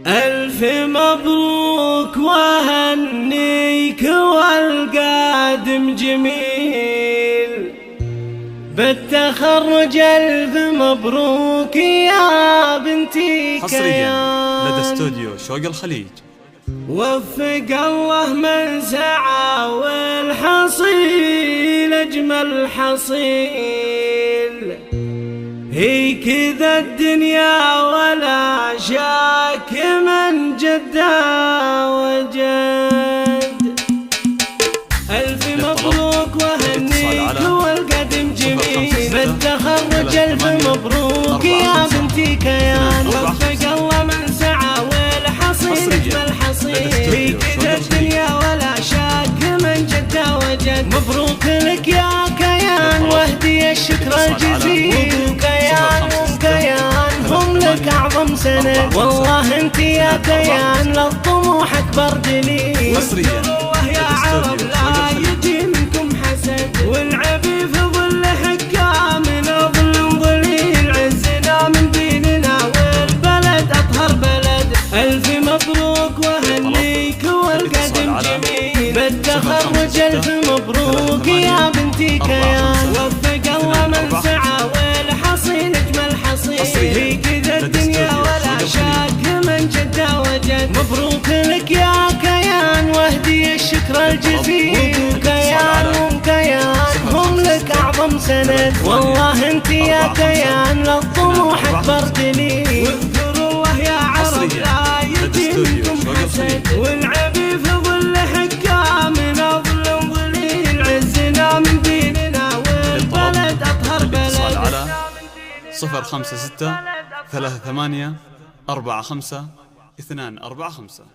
ألف مبروك وهنيك والقادم جميل بالتخرج. ألف مبروك يا بنتي حصريا لدى استوديو شوق الخليج. وفق الله من سعى والحصيل أجمل حصيل. هي كذا الدنيا ولا شاك من جدة وجد. ألف مبروك وهنيك والقدم جميل بالتخرج. ألف مبروك يا بنتي كيان. وفق الله من سعى والحصيل أجمل حصيل. هي كذا الدنيا ولا شاك من جدة وجد. مبروك لك يا كيان واهدي الشكر الجزيل. أعظم سند والله انت يا كيان للطموح أكبر دليل. والله يا عرب لا يجي منكم حسد. والعبي في ظل حكامنا ظل ظليل. عزنا من ديننا والبلد أطهر بلد. ألف مبروك وهنيك والقدم جميل بالتخرج. ألف مبروك يا بنتي كيان. وفق الله من سعى والحصيل أجمل حصيل. الدنيا ولا شاك من جدة وجد. مبروك لك يا كيان واهدي الشكر الجزيل. كيان هم لك أعظم سند والله انت يا كيان للطموح أكبر دليل. واذكروا الله يا عرب لا يجي منكم حسد. والعبي في ظل حكامنا ظل ظليل. عزنا من ديننا والبلد أطهر بلد. 056 38 45 245.